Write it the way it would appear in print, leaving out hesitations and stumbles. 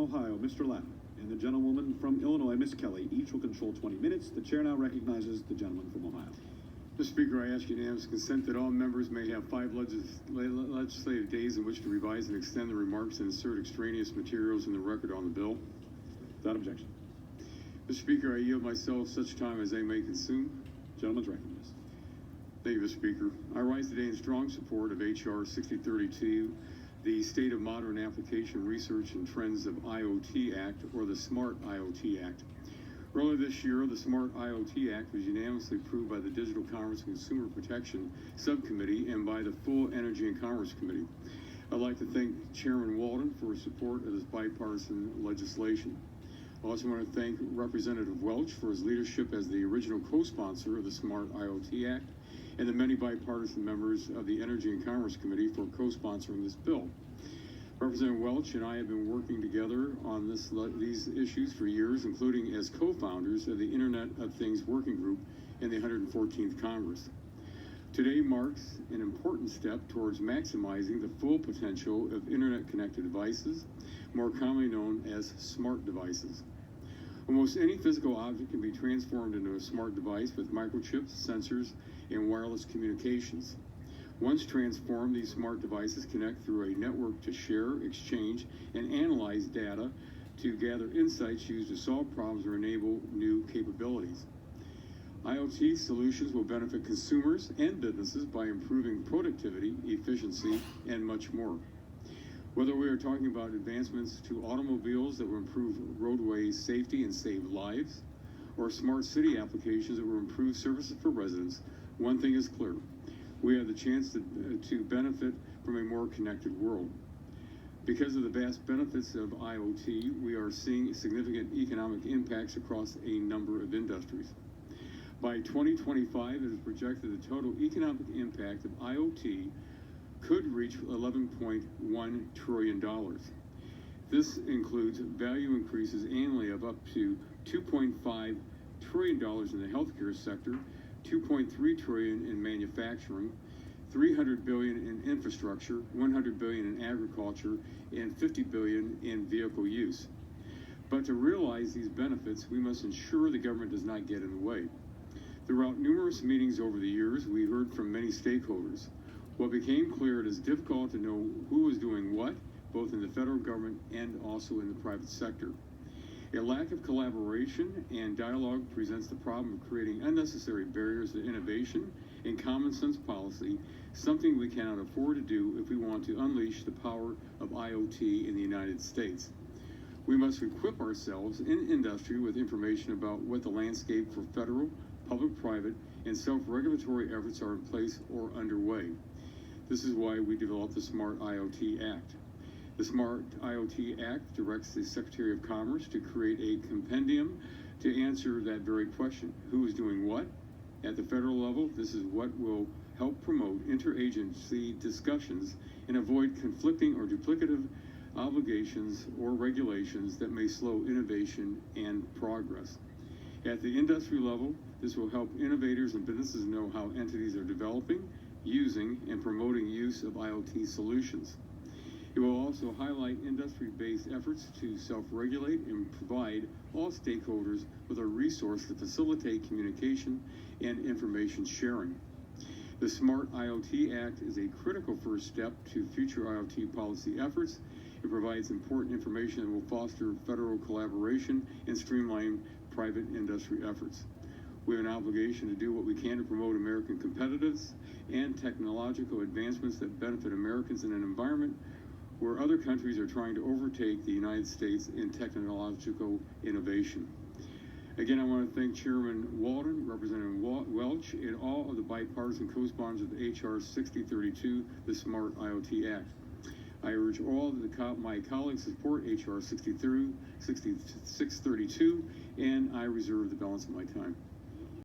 Ohio, Mr. Latta, and the gentlewoman from Illinois, Ms. Kelly, each will control 20 minutes. The chair now recognizes the gentleman from Ohio. Mr. Speaker, I ask unanimous consent that all members may have 5 legislative days in which to revise and extend the remarks and insert extraneous materials in the record on the bill. Without objection. Mr. Speaker, I yield myself such time as they may consume. Gentleman's recognized. Thank you, Mr. Speaker. I rise today in strong support of H.R. 6032, the State of Modern Application Research and Trends of IoT Act, or the SMART IoT Act. Earlier this year, the SMART IoT Act was unanimously approved by the Digital Commerce and Consumer Protection Subcommittee and by the full Energy and Commerce Committee. I'd like to thank Chairman Walden for his support of this bipartisan legislation. I also want to thank Representative Welch for his leadership as the original co-sponsor of the SMART IoT Act, and the many bipartisan members of the Energy and Commerce Committee for co-sponsoring this bill. Representative Welch and I have been working together on these issues for years, including as co-founders of the Internet of Things Working Group in the 114th Congress. Today marks an important step towards maximizing the full potential of Internet-connected devices, more commonly known as smart devices. Almost any physical object can be transformed into a smart device with microchips, sensors, and wireless communications. Once transformed, these smart devices connect through a network to share, exchange, and analyze data to gather insights used to solve problems or enable new capabilities. IoT solutions will benefit consumers and businesses by improving productivity, efficiency, and much more. Whether we are talking about advancements to automobiles that will improve roadway safety and save lives, or smart city applications that will improve services for residents, one thing is clear. We have the chance to benefit from a more connected world. Because of the vast benefits of IoT, we are seeing significant economic impacts across a number of industries. By 2025, it is projected the total economic impact of IoT could reach $11.1 trillion. This includes value increases annually of up to $2.5 trillion in the healthcare sector, $2.3 trillion in manufacturing, $300 billion in infrastructure, $100 billion in agriculture, and $50 billion in vehicle use. But to realize these benefits, we must ensure the government does not get in the way. Throughout numerous meetings over the years, we heard from many stakeholders. What became clear, it is difficult to know who is doing what, both in the federal government and also in the private sector. A lack of collaboration and dialogue presents the problem of creating unnecessary barriers to innovation and common sense policy, something we cannot afford to do if we want to unleash the power of IoT in the United States. We must equip ourselves in industry with information about what the landscape for federal, public-private, and self-regulatory efforts are in place or underway. This is why we developed the SMART IoT Act. The SMART IoT Act directs the Secretary of Commerce to create a compendium to answer that very question. Who is doing what? At the federal level, this is what will help promote interagency discussions and avoid conflicting or duplicative obligations or regulations that may slow innovation and progress. At the industry level, this will help innovators and businesses know how entities are developing, using, and promoting use of IoT solutions. It will also highlight industry-based efforts to self-regulate and provide all stakeholders with a resource to facilitate communication and information sharing. The SMART IoT Act is a critical first step to future IoT policy efforts. It provides important information that will foster federal collaboration and streamline private industry efforts. We have an obligation to do what we can to promote American competitiveness and technological advancements that benefit Americans in an environment where other countries are trying to overtake the United States in technological innovation. Again, I want to thank Chairman Walden, Representative Welch, and all of the bipartisan co-sponsors of H.R. 6032, the SMART IoT Act. I urge all of my colleagues to support H.R. 632, and I reserve the balance of my time.